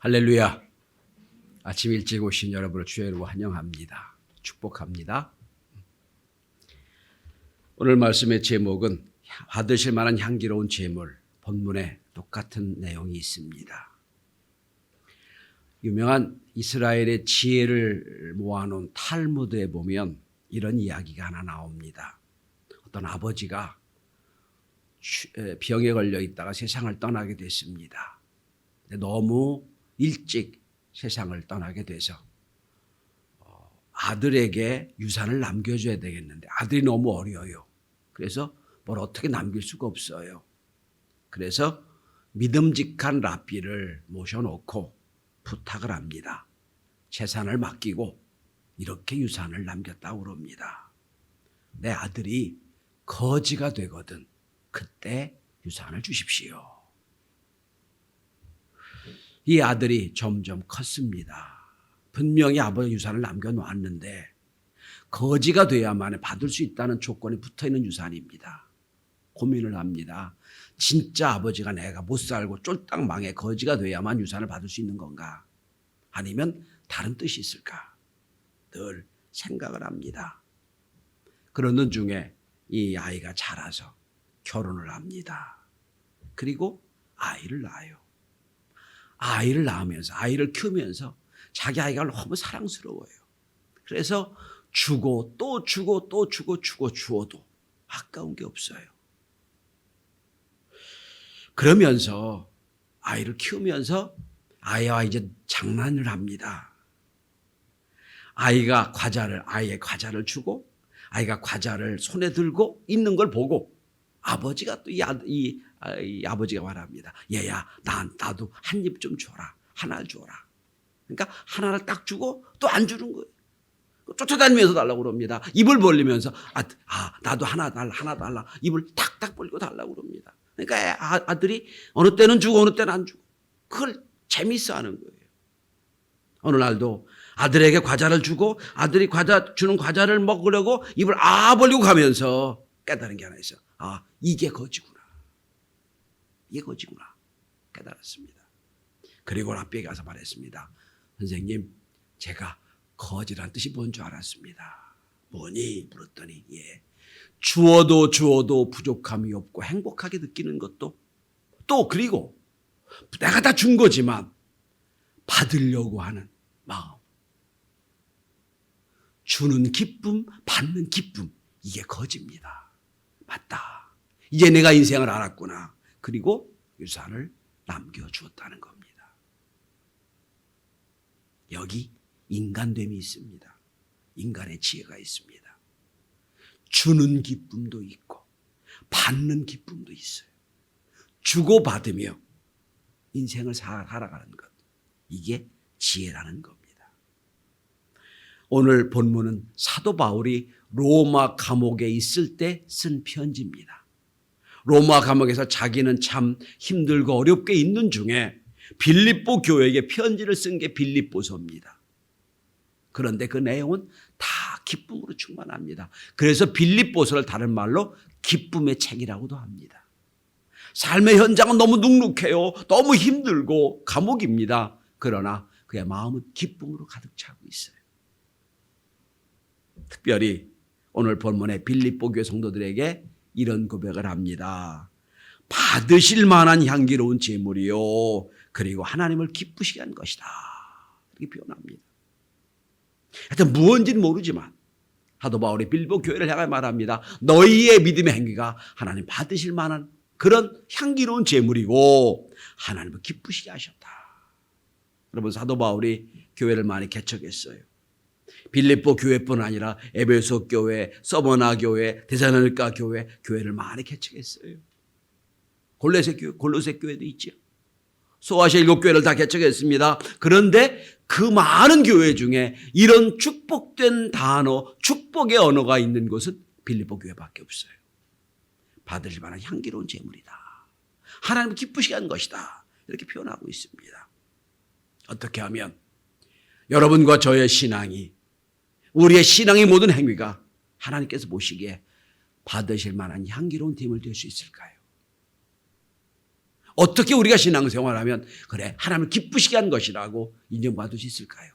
할렐루야. 아침 일찍 오신 여러분을 주의 이름으로 환영합니다. 축복합니다. 오늘 말씀의 제목은 받으실 만한 향기로운 제물, 본문에 똑같은 내용이 있습니다. 유명한 이스라엘의 지혜를 모아놓은 탈무드에 보면 이런 이야기가 하나 나옵니다. 어떤 아버지가 병에 걸려 있다가 세상을 떠나게 됐습니다. 너무 일찍 세상을 떠나게 돼서 아들에게 유산을 남겨줘야 되겠는데 아들이 너무 어려요. 그래서 뭘 어떻게 남길 수가 없어요. 그래서 믿음직한 랍비를 모셔놓고 부탁을 합니다. 재산을 맡기고 이렇게 유산을 남겼다고 그럽니다. 내 아들이 거지가 되거든 그때 유산을 주십시오. 이 아들이 점점 컸습니다. 분명히 아버지 유산을 남겨놓았는데 거지가 돼야만 받을 수 있다는 조건이 붙어있는 유산입니다. 고민을 합니다. 진짜 아버지가 내가 못 살고 쫄딱 망해 거지가 돼야만 유산을 받을 수 있는 건가? 아니면 다른 뜻이 있을까? 늘 생각을 합니다. 그러는 중에 이 아이가 자라서 결혼을 합니다. 그리고 아이를 낳아요. 아이를 낳으면서 아이를 키우면서 자기 아이가 너무 사랑스러워요. 그래서 주고 또 주고 또 주고 주어도 아까운 게 없어요. 그러면서 아이를 키우면서 아이와 이제 장난을 합니다. 아이의 과자를 주고 아이가 과자를 손에 들고 있는 걸 보고 아버지가 또 이 아버지가 말합니다. 얘야, 나도 한 입 좀 줘라. 하나를 줘라. 그러니까 하나를 딱 주고 또 안 주는 거예요. 쫓아다니면서 달라고 그럽니다. 입을 벌리면서 나도 하나 달라. 입을 탁탁 벌리고 달라고 그럽니다. 그러니까 아들이 어느 때는 주고 어느 때는 안 주고 그걸 재밌어 하는 거예요. 어느 날도 아들에게 과자를 주고 아들이 주는 과자를 먹으려고 입을 벌리고 가면서 깨달은 게 하나 있어요. 이게 거지구나. 깨달았습니다. 그리고 랍비에게 가서 말했습니다. 선생님, 제가 거지란 뜻이 뭔 줄 알았습니다. 뭐니? 물었더니 주어도 부족함이 없고 행복하게 느끼는 것도 또 그리고 내가 다 준 거지만 받으려고 하는 마음. 주는 기쁨, 받는 기쁨. 이게 거지입니다. 맞다. 이제 내가 인생을 알았구나. 그리고 유산을 남겨주었다는 겁니다. 여기 인간됨이 있습니다. 인간의 지혜가 있습니다. 주는 기쁨도 있고 받는 기쁨도 있어요. 주고받으며 인생을 살아가는 것. 이게 지혜라는 겁니다. 오늘 본문은 사도 바울이 로마 감옥에 있을 때 쓴 편지입니다. 로마 감옥에서 자기는 참 힘들고 어렵게 있는 중에 빌립보 교회에게 편지를 쓴 게 빌립보서입니다. 그런데 그 내용은 다 기쁨으로 충만합니다. 그래서 빌립보서를 다른 말로 기쁨의 책이라고도 합니다. 삶의 현장은 너무 눅눅해요. 너무 힘들고 감옥입니다. 그러나 그의 마음은 기쁨으로 가득 차고 있어요. 특별히 오늘 본문의 빌립보 교회 성도들에게 이런 고백을 합니다. 받으실 만한 향기로운 제물이요. 그리고 하나님을 기쁘시게 한 것이다. 이렇게 표현합니다. 하여튼 무언지는 모르지만 사도 바울이 빌립보 교회를 향해 말합니다. 너희의 믿음의 행위가 하나님 받으실 만한 그런 향기로운 제물이고 하나님을 기쁘시게 하셨다. 여러분 사도 바울이 교회를 많이 개척했어요. 빌립보 교회뿐 아니라 에베소 교회, 서머나 교회, 데살로니가 교회, 교회를 많이 개척했어요. 골로새 교회도 있죠. 소아시아 7교회를 다 개척했습니다. 그런데 그 많은 교회 중에 이런 축복된 단어, 축복의 언어가 있는 곳은 빌립보 교회밖에 없어요. 받으실 만한 향기로운 제물이다. 하나님을 기쁘시게 한 것이다. 이렇게 표현하고 있습니다. 어떻게 하면 여러분과 저의 신앙이 우리의 신앙의 모든 행위가 하나님께서 보시기에 받으실 만한 향기로운 팀을 될 수 있을까요? 어떻게 우리가 신앙생활하면 그래 하나님을 기쁘시게 한 것이라고 인정받을 수 있을까요?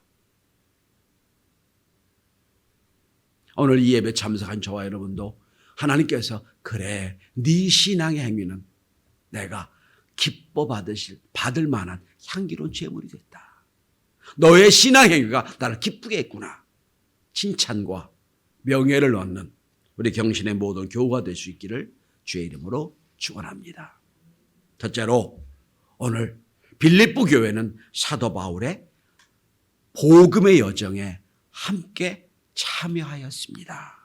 오늘 이 예배 참석한 저와 여러분도 하나님께서 그래 네 신앙의 행위는 내가 받을 만한 향기로운 제물이 됐다. 너의 신앙 행위가 나를 기쁘게 했구나. 칭찬과 명예를 얻는 우리 경신의 모든 교우가 될 수 있기를 주의 이름으로 축원합니다. 첫째로 오늘 빌립보 교회는 사도 바울의 복음의 여정에 함께 참여하였습니다.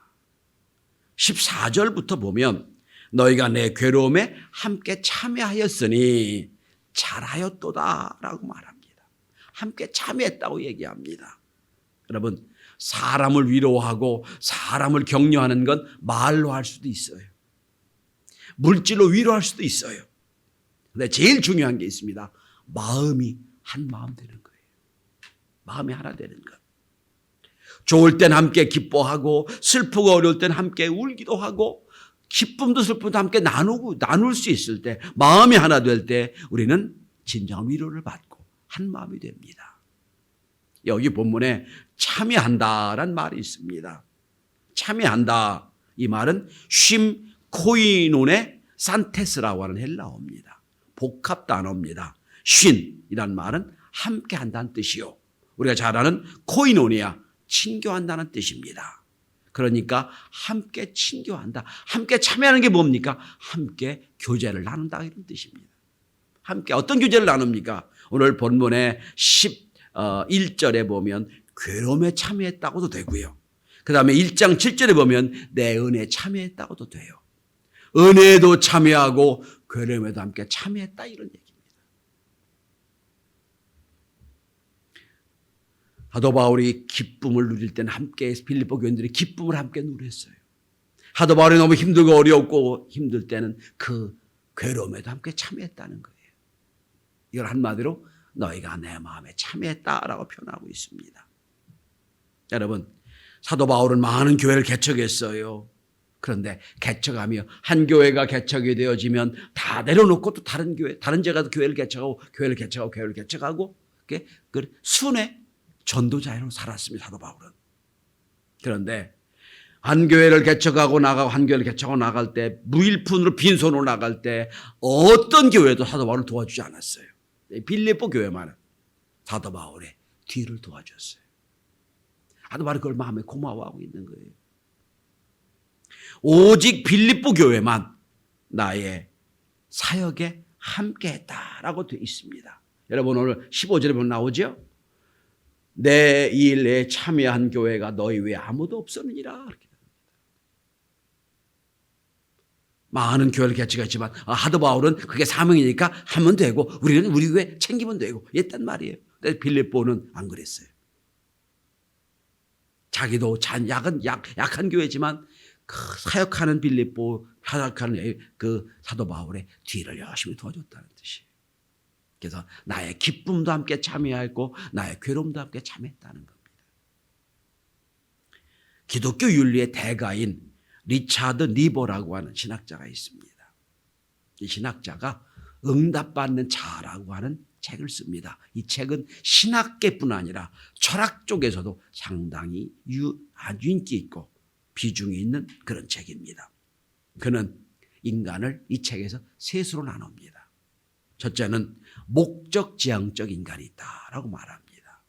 14절부터 보면 너희가 내 괴로움에 함께 참여하였으니 잘하였도다 라고 말합니다. 함께 참여했다고 얘기합니다. 여러분, 사람을 위로하고 사람을 격려하는 건 말로 할 수도 있어요. 물질로 위로할 수도 있어요. 근데 제일 중요한 게 있습니다. 마음이 한 마음 되는 거예요. 마음이 하나 되는 것. 좋을 땐 함께 기뻐하고 슬프고 어려울 땐 함께 울기도 하고 기쁨도 슬픔도 함께 나눌 수 있을 때 마음이 하나 될 때 우리는 진정한 위로를 받고 한 마음이 됩니다. 여기 본문에 참여한다란 말이 있습니다. 참여한다. 이 말은 쉼 코이논의 산테스라고 하는 헬라어입니다. 복합 단어입니다. 쉰이란 말은 함께 한다는 뜻이요. 우리가 잘 아는 코이노니아, 친교한다는 뜻입니다. 그러니까 함께 친교한다. 함께 참여하는 게 뭡니까? 함께 교제를 나눈다 이런 뜻입니다. 함께 어떤 교제를 나눕니까? 오늘 본문의 11절에 보면 괴로움에 참여했다고도 되고요. 그 다음에 1장 7절에 보면 내 은혜에 참여했다고도 돼요. 은혜에도 참여하고 괴로움에도 함께 참여했다 이런 얘기입니다. 사도 바울이 기쁨을 누릴 때는 함께 빌립보 교인들이 기쁨을 함께 누렸어요. 사도 바울이 너무 힘들고 어렵고 힘들 때는 그 괴로움에도 함께 참여했다는 거예요. 이걸 한마디로 너희가 내 마음에 참여했다라고 표현하고 있습니다. 여러분, 사도 바울은 많은 교회를 개척했어요. 그런데 개척하며 한 교회가 개척이 되어지면 다 내려놓고 또 다른 교회, 다른 제가 교회를 개척하고 교회를 개척하고 교회를 개척하고 그 순회 전도자로 살았습니다. 사도 바울은. 그런데 한 교회를 개척하고 나가고 한 교회를 개척하고 나갈 때 무일푼으로 빈손으로 나갈 때 어떤 교회도 사도 바울을 도와주지 않았어요. 빌립보 교회만은 사도 바울의 뒤를 도와줬어요. 사도 바울이 그걸 마음에 고마워하고 있는 거예요. 오직 빌립보 교회만 나의 사역에 함께했다라고 되어 있습니다. 여러분 오늘 15절에 보면 나오죠? 내 일에 참여한 교회가 너희 외에 아무도 없었느니라. 많은 교회를 개척했지만 사도 바울은 그게 사명이니까 하면 되고 우리는 우리 교회 챙기면 되고 이랬단 말이에요. 근데 빌립보는 안 그랬어요. 자기도 약한 교회지만 그 사역하는 빌립보 사역하는 그 사도 바울의 뒤를 열심히 도와줬다는 뜻이에요. 그래서 나의 기쁨도 함께 참여했고 나의 괴로움도 함께 참여했다는 겁니다. 기독교 윤리의 대가인 리차드 니버라고 하는 신학자가 있습니다. 이 신학자가 응답받는 자라고 하는 책을 씁니다. 이 책은 신학계뿐 아니라 철학 쪽에서도 상당히 아주 인기 있고 비중이 있는 그런 책입니다. 그는 인간을 이 책에서 셋으로 나눕니다. 첫째는 목적지향적 인간이 있다라고 말합니다.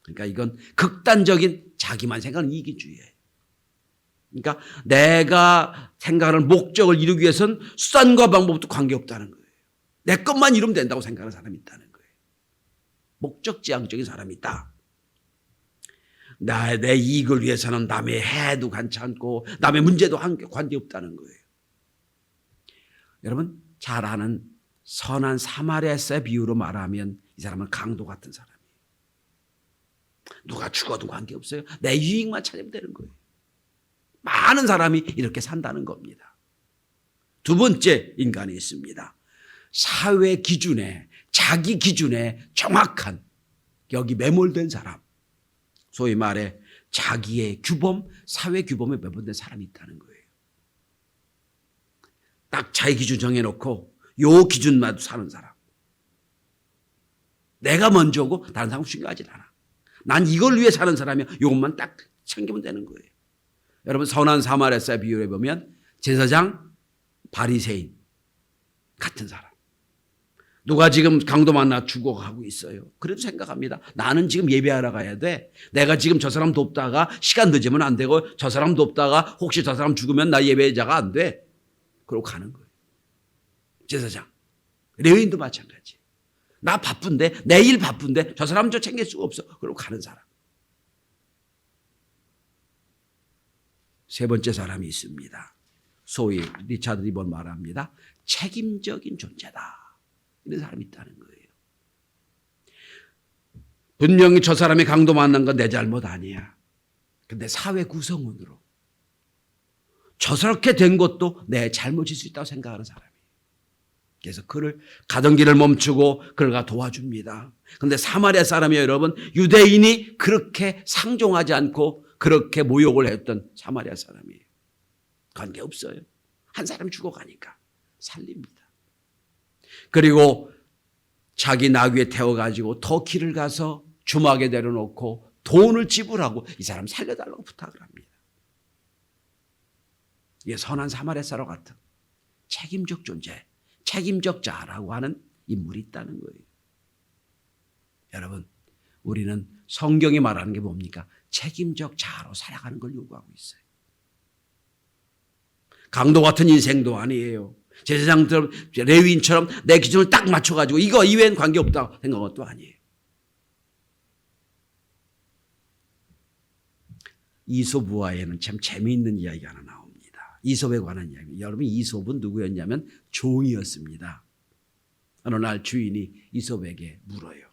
그러니까 이건 극단적인 자기만 생각하는 이기주의예요. 그러니까 내가 생각하는 목적을 이루기 위해서는 수단과 방법도 관계없다는 거예요. 내 것만 이루면 된다고 생각하는 사람이 있다는 거예요. 목적지향적인 사람이 있다. 내 이익을 위해서는 남의 해도 괜찮고 남의 문제도 관계없다는 거예요. 여러분 잘 아는 선한 사마리아의 비유로 말하면 이 사람은 강도 같은 사람이에요. 누가 죽어도 관계없어요. 내 이익만 찾으면 되는 거예요. 많은 사람이 이렇게 산다는 겁니다. 두 번째 인간이 있습니다. 사회 기준에 자기 기준에 정확한 여기 매몰된 사람. 소위 말해 자기의 규범, 사회 규범에 매몰된 사람이 있다는 거예요. 딱 자기 기준 정해놓고 요 기준만 사는 사람. 내가 먼저고 다른 사람 중요하지 않아. 난 이걸 위해 사는 사람이야. 이것만 딱 챙기면 되는 거예요. 여러분 선한 사마리아의 비유를 보면 제사장, 바리새인 같은 사람. 누가 지금 강도 만나 죽어가고 있어요. 그래도 생각합니다. 나는 지금 예배하러 가야 돼. 내가 지금 저 사람 돕다가 시간 늦으면 안 되고 저 사람 돕다가 혹시 저 사람 죽으면 나 예배자가 안 돼. 그러고 가는 거예요. 제사장. 레위인도 마찬가지. 나 바쁜데 내일 바쁜데 저 사람 저 챙길 수가 없어. 그러고 가는 사람. 세 번째 사람이 있습니다. 소위 리차드 리본 말합니다. 책임적인 존재다. 이런 사람이 있다는 거예요. 분명히 저 사람이 강도 만난 건 내 잘못 아니야. 근데 사회 구성원으로 저렇게 된 것도 내 잘못일 수 있다고 생각하는 사람이에요. 그래서 그를 가던 길을 멈추고 그를 도와줍니다. 그런데 사마리아 사람이 여러분 유대인이 그렇게 상종하지 않고 그렇게 모욕을 했던 사마리아 사람이에요. 관계없어요. 한 사람 죽어가니까 살립니다. 그리고 자기 나귀에 태워가지고 더 길을 가서 주막에 내려놓고 돈을 지불하고 이 사람 살려달라고 부탁을 합니다. 이게 선한 사마리아 사람 같은 책임적 존재, 책임적 자라고 하는 인물이 있다는 거예요. 여러분, 우리는 성경이 말하는 게 뭡니까? 책임적 자로 살아가는 걸 요구하고 있어요. 강도 같은 인생도 아니에요. 제사장처럼 레위인처럼 내 기준을 딱 맞춰가지고 이거 이외엔 관계없다고 생각한 것도 아니에요. 이솝우화에는 참 재미있는 이야기가 하나 나옵니다. 이솝에 관한 이야기. 여러분 이솝은 누구였냐면 종이었습니다. 어느 날 주인이 이솝에게 물어요.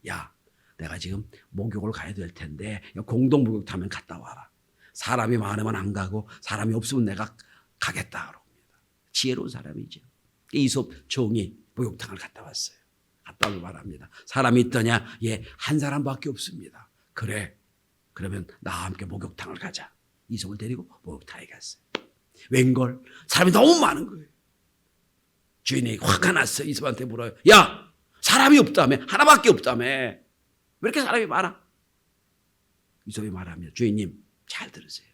야, 내가 지금 목욕을 가야 될 텐데 공동 목욕탕면 갔다 와라. 사람이 많으면 안 가고 사람이 없으면 내가 가겠다. 그럽니다. 지혜로운 사람이죠. 이솝 종이 목욕탕을 갔다 왔어요. 갔다 오고 말합니다. 사람이 있더냐? 예, 한 사람밖에 없습니다. 그래. 그러면 나와 함께 목욕탕을 가자. 이솝을 데리고 목욕탕에 갔어요. 웬걸? 사람이 너무 많은 거예요. 주인이 화가 났어요. 이솝한테 물어요. 야, 사람이 없다며? 하나밖에 없다며? 왜 이렇게 사람이 많아? 이솝이 말합니다. 주인님, 잘 들으세요.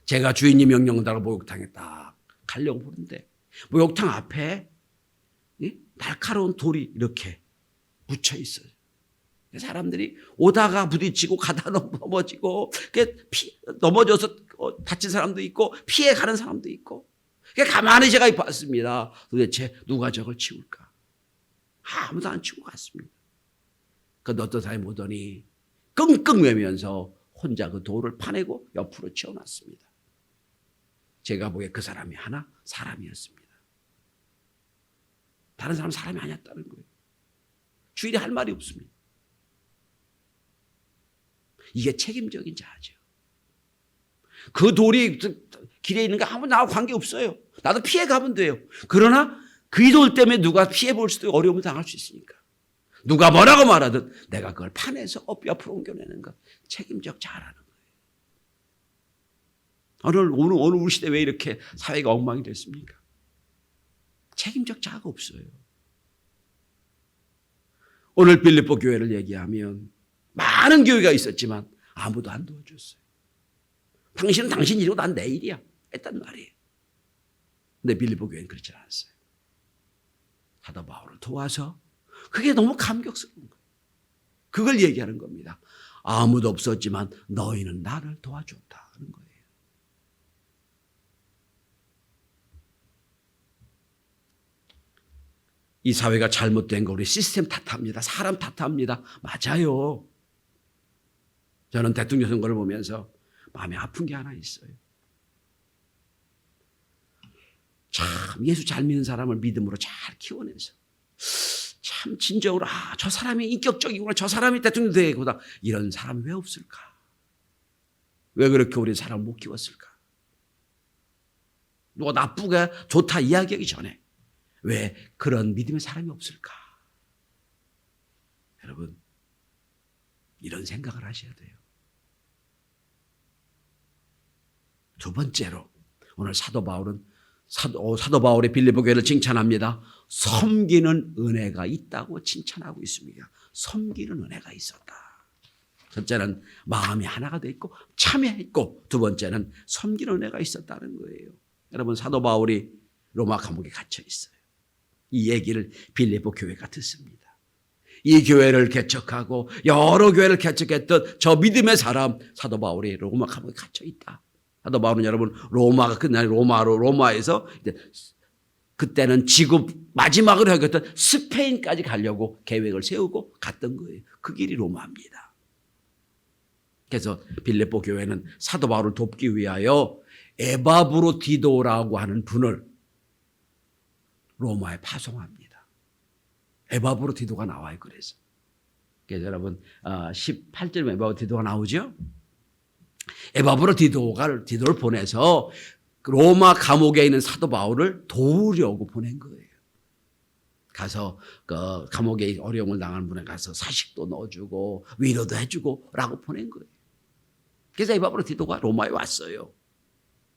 제가 주인님 명령 따라 목욕탕에 딱 가려고 보는데 목욕탕 앞에 날카로운 돌이 이렇게 묻혀 있어요. 사람들이 오다가 부딪히고 가다 넘어지고 넘어져서 다친 사람도 있고 피해 가는 사람도 있고 가만히 제가 봤습니다. 도대체 누가 저걸 치울까? 아무도 안 치고 갔습니다. 그런데 어떤 사람이 오더니 끙끙 외면서 혼자 그 돌을 파내고 옆으로 치워놨습니다. 제가 보기에 그 사람이 하나 사람이었습니다. 다른 사람은 사람이 아니었다는 거예요. 주인이 할 말이 없습니다. 이게 책임적인 자죠. 그 돌이 길에 있는 거 아무 나와 관계없어요. 나도 피해 가면 돼요. 그러나 그 돌 때문에 누가 피해 볼 수도 어려움을 당할 수 있으니까. 누가 뭐라고 말하든 내가 그걸 파내서 옆으로 옮겨내는 것. 책임적 자라는 거예요. 오늘 우리 시대 왜 이렇게 사회가 엉망이 됐습니까? 책임적 자가 없어요. 오늘 빌립보 교회를 얘기하면 많은 교회가 있었지만 아무도 안 도와줬어요. 당신은 당신 일이고 난 내 일이야 했단 말이에요. 근데 빌립보 교회는 그렇지 않았어요. 사도 바울을 도와서 그게 너무 감격스러운 거예요. 그걸 얘기하는 겁니다. 아무도 없었지만 너희는 나를 도와줬다는 거예요. 이 사회가 잘못된 거 우리 시스템 탓합니다. 사람 탓합니다. 맞아요. 저는 대통령 선거를 보면서 마음이 아픈 게 하나 있어요. 참 예수 잘 믿는 사람을 믿음으로 잘 키워내서 참 진정으로 저 사람이 인격적이구나. 저 사람이 대통령 되겠구나. 이런 사람이 왜 없을까? 왜 그렇게 우리 사람을 못 키웠을까? 누가 나쁘게 좋다 이야기하기 전에 왜 그런 믿음의 사람이 없을까? 여러분 이런 생각을 하셔야 돼요. 두 번째로 오늘 사도 바울은 사도 바울이 빌립보 교회를 칭찬합니다. 섬기는 은혜가 있다고 칭찬하고 있습니다. 섬기는 은혜가 있었다. 첫째는 마음이 하나가 돼 있고 참여했고, 두 번째는 섬기는 은혜가 있었다는 거예요. 여러분, 사도 바울이 로마 감옥에 갇혀 있어요. 이 얘기를 빌립보 교회가 듣습니다. 이 교회를 개척하고 여러 교회를 개척했던 저 믿음의 사람 사도 바울이 로마 감옥에 갇혀 있다. 사도 바울은 여러분 로마가 끝나니 로마에서 이제 그때는 지구 마지막으로 여겼던 스페인까지 가려고 계획을 세우고 갔던 거예요. 그 길이 로마입니다. 그래서 빌립보 교회는 사도 바울을 돕기 위하여 에바브로디도라고 하는 분을 로마에 파송합니다. 에바브로디도가 나와요. 그래서 여러분 18절에 에바브로디도가 나오죠. 에바브로디도를 보내서 로마 감옥에 있는 사도 바울을 도우려고 보낸 거예요. 가서 그 감옥에 어려움을 당하는 분에 가서 사식도 넣어주고 위로도 해주고 라고 보낸 거예요. 그래서 에바브로디도가 로마에 왔어요.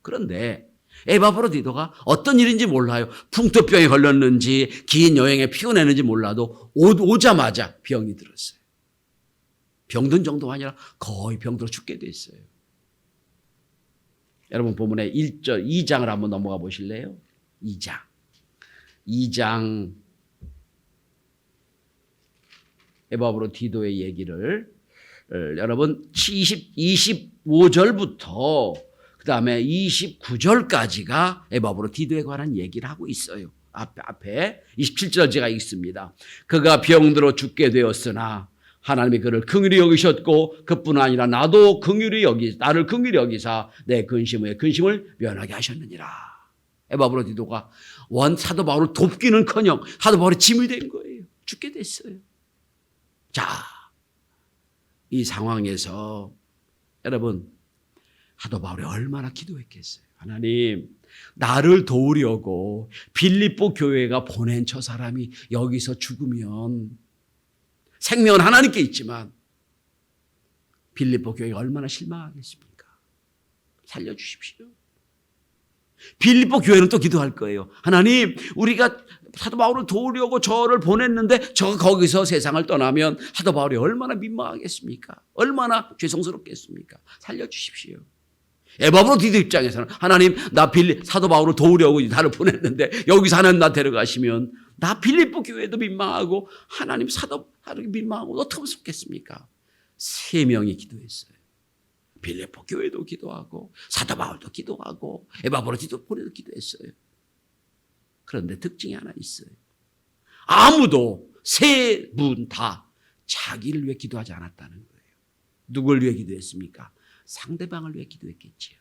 그런데 에바브로디도가 어떤 일인지 몰라요. 풍토병에 걸렸는지 긴 여행에 피곤했는지 몰라도 오자마자 병이 들었어요. 병든 정도가 아니라 거의 병들어 죽게 됐어요. 여러분 본문의 1절 2장을 한번 넘어가 보실래요? 2장 에바브로디도의 얘기를 여러분 25절부터 그 다음에 29절까지가 에바브로디도에 관한 얘기를 하고 있어요. 앞에 27절 제가 읽습니다. 그가 병들어 죽게 되었으나 하나님이 그를 긍휼히 여기셨고 그뿐 아니라 나를 긍휼히 여기사 내 근심을 면하게 하셨느니라. 에바브로디도가 사도 바울을 돕기는커녕 사도 바울이 짐이 된 거예요. 죽게 됐어요. 자, 이 상황에서 여러분 사도 바울이 얼마나 기도했겠어요. 하나님, 나를 도우려고 빌립보 교회가 보낸 저 사람이 여기서 죽으면 생명은 하나님께 있지만 빌립보 교회가 얼마나 실망하겠습니까? 살려주십시오. 빌립보 교회는 또 기도할 거예요. 하나님, 우리가 사도 바울을 도우려고 저를 보냈는데 저가 거기서 세상을 떠나면 사도 바울이 얼마나 민망하겠습니까? 얼마나 죄송스럽겠습니까? 살려주십시오. 에바브로디도 입장에서는 하나님, 나 사도 바울을 도우려고 나를 보냈는데 여기서 하나님 나 데려가시면 나 빌립보 교회도 민망하고 하나님 사도 바울이 민망하고 어떻게 하면 좋겠습니까? 3명이 기도했어요. 빌립보 교회도 기도하고 사도 바울도 기도하고 에바브로디도 보내도 기도했어요. 그런데 특징이 하나 있어요. 아무도 3분 다 자기를 위해 기도하지 않았다는 거예요. 누굴 위해 기도했습니까? 상대방을 위해 기도했겠지요.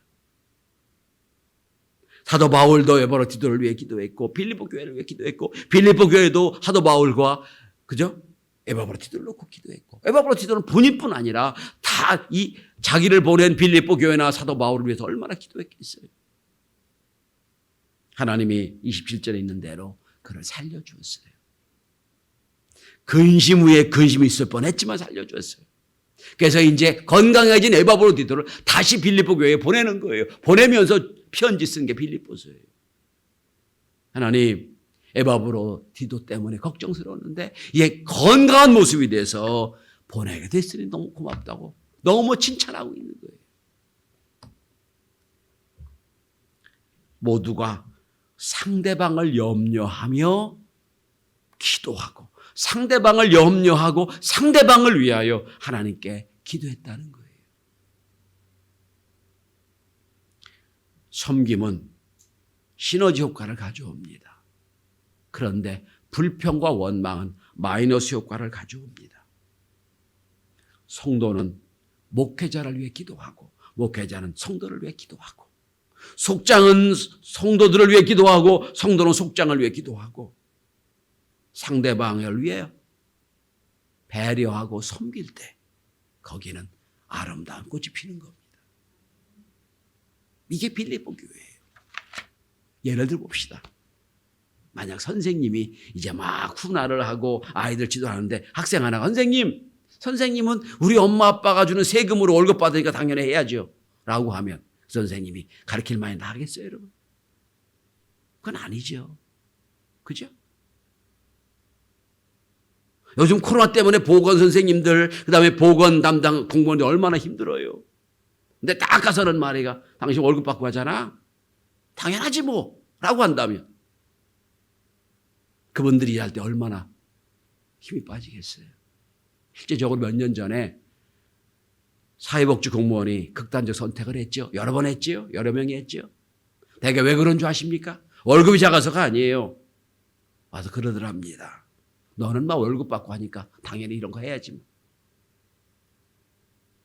사도 바울도 에바브로디도를 위해 기도했고 빌립보 교회를 위해 기도했고 빌립보 교회도 사도 바울과 그죠? 에바브로디도를 놓고 기도했고 에바브로디도는 본인뿐 아니라 다 이 자기를 보낸 빌립보 교회나 사도 바울을 위해서 얼마나 기도했겠어요. 하나님이 27절에 있는 대로 그를 살려주었어요. 근심 위에 근심이 있을 뻔했지만 살려주었어요. 그래서 이제 건강해진 에바브로디도를 다시 빌립보 교회에 보내는 거예요. 보내면서 편지 쓴 게 빌립보서예요. 하나님, 에바브로디도 때문에 걱정스러웠는데 이게 건강한 모습이 돼서 보내게 됐으니 너무 고맙다고 너무 칭찬하고 있는 거예요. 모두가 상대방을 염려하며 기도하고 상대방을 염려하고 상대방을 위하여 하나님께 기도했다는 거예요. 섬김은 시너지 효과를 가져옵니다. 그런데 불평과 원망은 마이너스 효과를 가져옵니다. 성도는 목회자를 위해 기도하고 목회자는 성도를 위해 기도하고 속장은 성도들을 위해 기도하고 성도는 속장을 위해 기도하고 상대방을 위해 배려하고 섬길 때 거기는 아름다운 꽃이 피는 겁니다. 이게 빌립보 교회예요. 예를 들어 봅시다. 만약 선생님이 이제 막 훈화를 하고 아이들 지도하는데 학생 하나가 선생님은 우리 엄마 아빠가 주는 세금으로 월급 받으니까 당연히 해야죠 라고 하면 선생님이 가르칠 만이 나겠어요 여러분? 그건 아니죠. 그죠? 요즘 코로나 때문에 보건 선생님들, 그 다음에 보건 담당 공무원들이 얼마나 힘들어요. 근데 딱 가서는 말이가 당신 월급 받고 가잖아. 당연하지 뭐 라고 한다면 그분들이 일할 때 얼마나 힘이 빠지겠어요. 실제적으로 몇 년 전에 사회복지 공무원이 극단적 선택을 했죠. 여러 번 했죠. 여러 명이 했죠. 대개 왜 그런 줄 아십니까? 월급이 작아서가 아니에요. 와서 그러더랍니다. 너는 막 월급 받고 하니까 당연히 이런 거 해야지 뭐.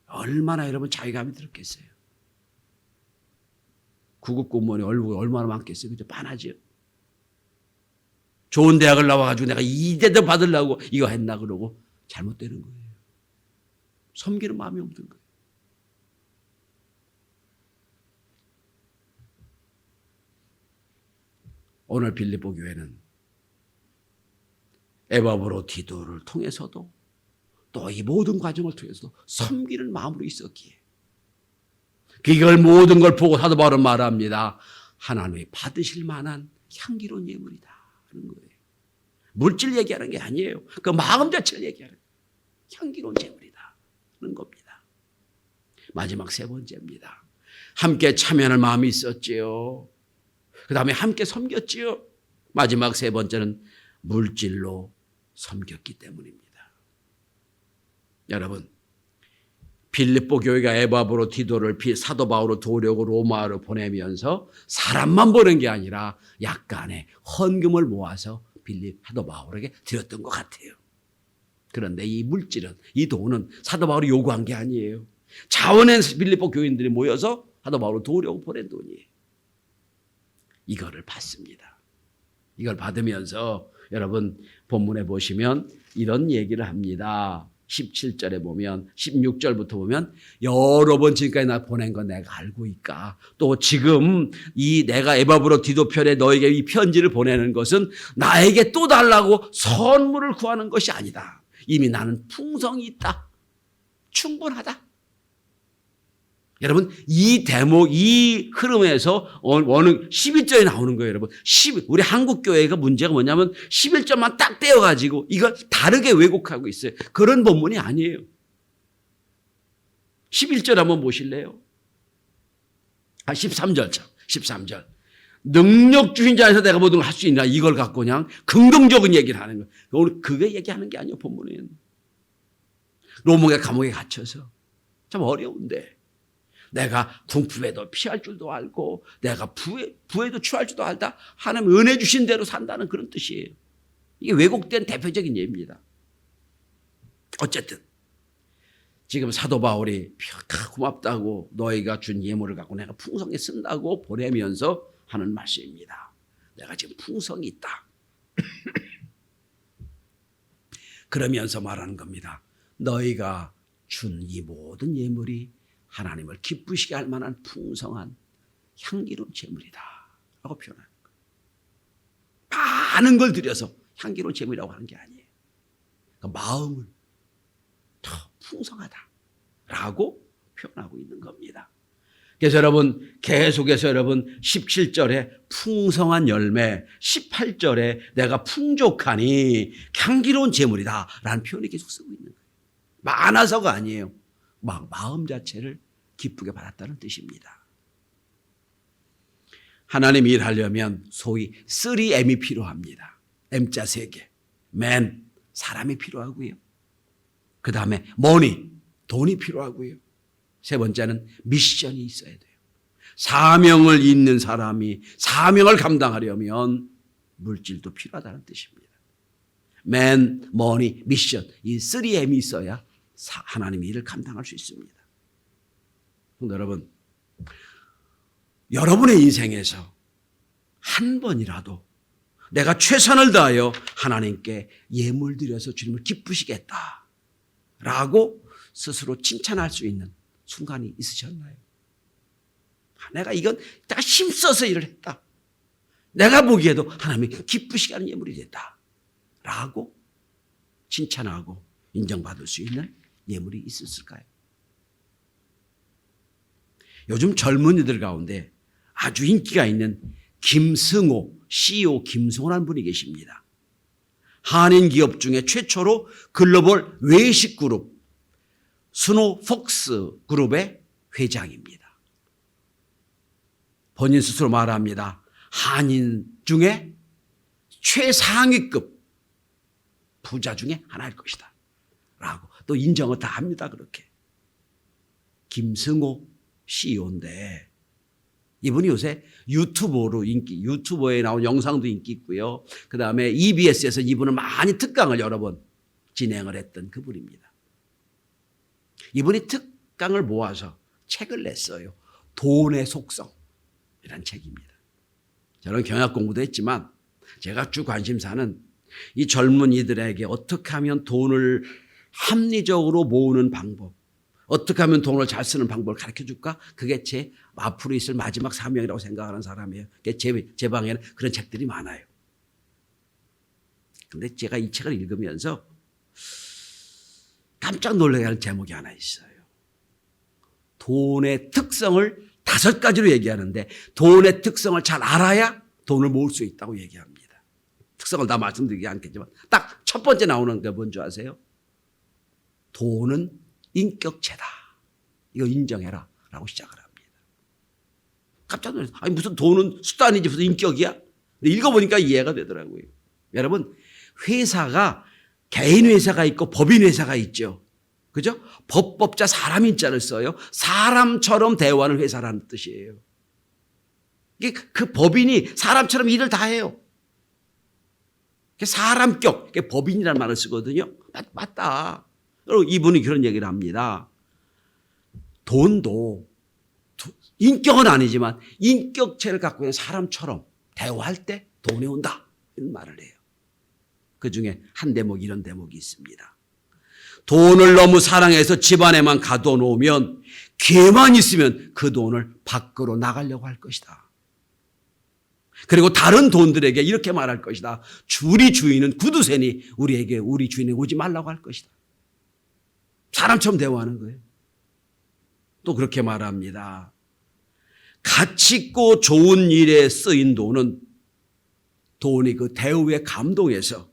얼마나 여러분 자괴감이 들었겠어요. 구급 공무원이 월급이 얼마나 많겠어요. 그죠? 빤하죠. 좋은 대학을 나와가지고 내가 이대도 받으려고 이거 했나 그러고 잘못되는 거예요. 섬기는 마음이 없는 거예요. 오늘 빌립보 교회는 에바브로디도를 통해서도 또 이 모든 과정을 통해서도 섬기는 마음으로 있었기에 그걸 모든 걸 보고 사도 바울은 말합니다. 하나님이 받으실 만한 향기로운 예물이다 하는 거예요. 물질 얘기하는 게 아니에요. 그 마음 자체를 얘기하는 거예요. 향기로운 예물이다 하는 겁니다. 마지막 세 번째입니다. 함께 참여하는 마음이 있었지요. 그 다음에 함께 섬겼지요. 마지막 세 번째는 물질로 섬겼기 때문입니다. 여러분, 빌립보 교회가 에바브로디도를 사도 바울로 도우려고 로마로 보내면서 사람만 보낸 게 아니라 약간의 헌금을 모아서 사도 바울에게 드렸던 것 같아요. 그런데 이 물질은, 이 돈은 사도 바울이 요구한 게 아니에요. 자원한 빌립보 교인들이 모여서 사도 바울로 도우려고 보낸 돈이에요. 이거를 받습니다. 이걸 받으면서 여러분 본문에 보시면 이런 얘기를 합니다. 17절에 보면 16절부터 보면 여러 번 지금까지 나 보낸 건 내가 알고 있까. 또 지금 이 내가 에바브로디도 편에 너에게 이 편지를 보내는 것은 나에게 또 달라고 선물을 구하는 것이 아니다. 이미 나는 풍성이 있다. 충분하다. 여러분 이 대목 이 흐름에서 어느 11절에 나오는 거예요. 여러분 우리 한국교회가 문제가 뭐냐면 11절만 딱 떼어가지고 이걸 다르게 왜곡하고 있어요. 그런 본문이 아니에요. 11절 한번 보실래요? 13절 참 13절 능력 주신 자에서 내가 모든 걸 할 수 있나 이걸 갖고 그냥 긍정적인 얘기를 하는 거예요. 오늘 그게 얘기하는 게 아니에요. 본문에는 로마의 감옥에 갇혀서 참 어려운데 내가 궁핍에도 피할 줄도 알고 내가 부에도 취할 줄도 알다. 하나님 은혜 주신 대로 산다는 그런 뜻이에요. 이게 왜곡된 대표적인 예입니다. 어쨌든 지금 사도 바울이 고맙다고 너희가 준 예물을 갖고 내가 풍성히 쓴다고 보내면서 하는 말씀입니다. 내가 지금 풍성이 있다. 그러면서 말하는 겁니다. 너희가 준 이 모든 예물이 하나님을 기쁘시게 할 만한 풍성한 향기로운 제물이다 라고 표현하는 거예요. 많은 걸 들여서 향기로운 제물이라고 하는 게 아니에요. 그러니까 마음은 더 풍성하다 라고 표현하고 있는 겁니다. 그래서 여러분 계속해서 여러분 17절에 풍성한 열매 18절에 내가 풍족하니 향기로운 제물이다 라는 표현을 계속 쓰고 있는 거예요. 많아서가 아니에요. 마음 자체를 기쁘게 받았다는 뜻입니다. 하나님 일하려면 소위 3M이 필요합니다. M자 3개. Man, 사람이 필요하고요. 그 다음에 money, 돈이 필요하고요. 세 번째는 미션이 있어야 돼요. 사명을 잇는 사람이 사명을 감당하려면 물질도 필요하다는 뜻입니다. Man, money, mission 이 3M이 있어야 하나님의 일을 감당할 수 있습니다. 여러분, 여러분의 인생에서 한 번이라도 내가 최선을 다하여 하나님께 예물 드려서 주님을 기쁘시겠다 라고 스스로 칭찬할 수 있는 순간이 있으셨나요? 내가 이건 내가 힘써서 일을 했다. 내가 보기에도 하나님이 기쁘시게 하는 예물이 됐다 라고 칭찬하고 인정받을 수 있는 예물이 있었을까요? 요즘 젊은이들 가운데 아주 인기가 있는 김승호, CEO 김승호라는 분이 계십니다. 한인 기업 중에 최초로 글로벌 외식 그룹 스노폭스 그룹의 회장입니다. 본인 스스로 말합니다. 한인 중에 최상위급 부자 중에 하나일 것이다 라고 또 인정을 다 합니다. 그렇게. 김승호 CEO인데 이분이 요새 유튜버에 나온 영상도 인기 있고요. 그 다음에 EBS에서 이분은 많이 특강을 여러 번 진행을 했던 그분입니다. 이분이 특강을 모아서 책을 냈어요. 돈의 속성이라는 책입니다. 저는 경영 공부도 했지만 제가 주 관심사는 이 젊은이들에게 어떻게 하면 돈을 합리적으로 모으는 방법, 어떻게 하면 돈을 잘 쓰는 방법을 가르쳐 줄까? 그게 제 앞으로 있을 마지막 사명이라고 생각하는 사람이에요. 제 방에는 그런 책들이 많아요. 근데 제가 이 책을 읽으면서 깜짝 놀라게 하는 제목이 하나 있어요. 돈의 특성을 5가지로 얘기하는데 돈의 특성을 잘 알아야 돈을 모을 수 있다고 얘기합니다. 특성을 다 말씀드리지 않겠지만 딱 첫 번째 나오는 게 뭔지 아세요? 돈은 인격체다. 이거 인정해라 라고 시작을 합니다. 깜짝 놀랐어요. 아니 무슨 돈은 수단이지 무슨 인격이야? 근데 읽어보니까 이해가 되더라고요. 여러분 회사가 개인 회사가 있고 법인 회사가 있죠. 그죠? 법법자 사람 인자를 써요. 사람처럼 대우하는 회사라는 뜻이에요. 그 법인이 사람처럼 일을 다 해요. 사람격, 법인이라는 말을 쓰거든요. 맞다. 그리고 이분이 그런 얘기를 합니다. 돈도 인격은 아니지만 인격체를 갖고 있는 사람처럼 대화할 때 돈이 온다. 이런 말을 해요. 그중에 한 대목 이런 대목이 있습니다. 돈을 너무 사랑해서 집안에만 가둬놓으면 기회만 있으면 그 돈을 밖으로 나가려고 할 것이다. 그리고 다른 돈들에게 이렇게 말할 것이다. 우리 주인은 구두쇠니 우리 주인이 오지 말라고 할 것이다. 사람처럼 대화하는 거예요. 또 그렇게 말합니다. 가치 있고 좋은 일에 쓰인 돈이 그 대우에 감동해서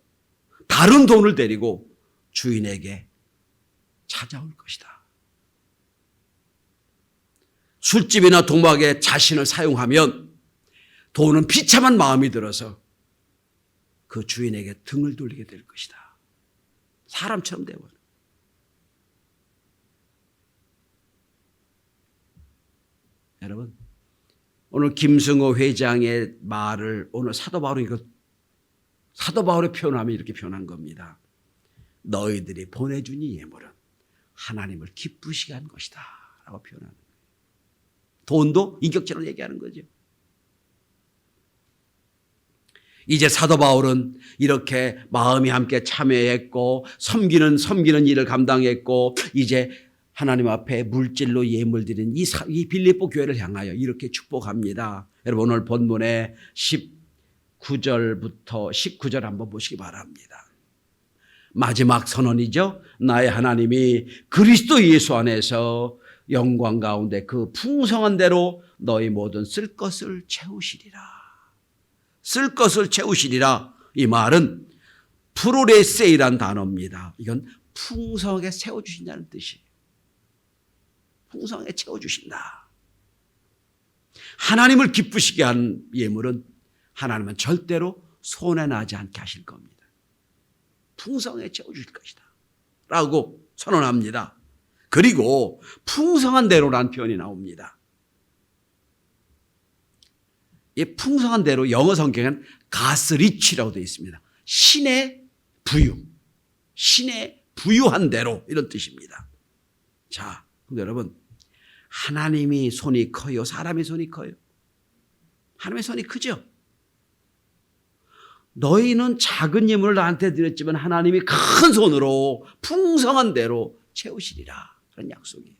다른 돈을 데리고 주인에게 찾아올 것이다. 술집이나 도박에 자신을 사용하면 돈은 비참한 마음이 들어서 그 주인에게 등을 돌리게 될 것이다. 사람처럼 대화하는. 여러분 오늘 김승호 회장의 말을 오늘 사도 바울의 표현하면 이렇게 표현한 겁니다. 너희들이 보내준 이 예물은 하나님을 기쁘시게 한 것이다 라고 표현하는 거예요. 돈도 인격체로 얘기하는 거죠. 이제 사도 바울은 이렇게 마음이 함께 참여했고 섬기는 일을 감당했고 이제 하나님 앞에 물질로 예물 드린 이 빌립보 교회를 향하여 이렇게 축복합니다. 여러분 오늘 본문의 19절부터 19절 한번 보시기 바랍니다. 마지막 선언이죠. 나의 하나님이 그리스도 예수 안에서 영광 가운데 그 풍성한 대로 너희 모든 쓸 것을 채우시리라. 쓸 것을 채우시리라. 이 말은 프로레세이란 단어입니다. 이건 풍성하게 채워주신다는 뜻이에요. 풍성하게 채워주신다. 하나님을 기쁘시게 한 예물은 하나님은 절대로 손해나지 않게 하실 겁니다. 풍성하게 채워주실 것이다 라고 선언합니다. 그리고 풍성한 대로라는 표현이 나옵니다. 이 풍성한 대로 영어 성경에는 가스리치라고 되어 있습니다. 신의 부유한 대로 이런 뜻입니다. 자, 근데 여러분 하나님이 손이 커요? 사람의 손이 커요? 하나님의 손이 크죠? 너희는 작은 예물을 나한테 드렸지만 하나님이 큰 손으로 풍성한 대로 채우시리라. 그런 약속이에요.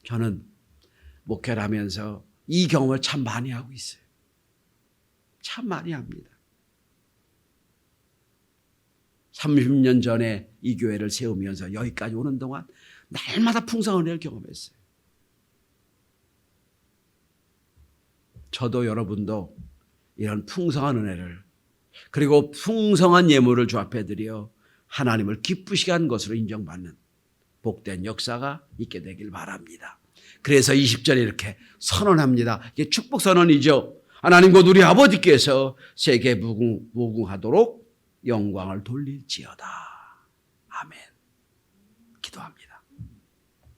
저는 목회를 하면서 이 경험을 참 많이 하고 있어요. 참 많이 합니다. 30년 전에 이 교회를 세우면서 여기까지 오는 동안 날마다 풍성한 은혜를 경험했어요. 저도 여러분도 이런 풍성한 은혜를 그리고 풍성한 예물을 주 앞에 드려 하나님을 기쁘시게 한 것으로 인정받는 복된 역사가 있게 되길 바랍니다. 그래서 20절에 이렇게 선언합니다. 이게 축복 선언이죠. 하나님 곧 우리 아버지께서 세계 무궁하도록 영광을 돌릴지어다. 아멘.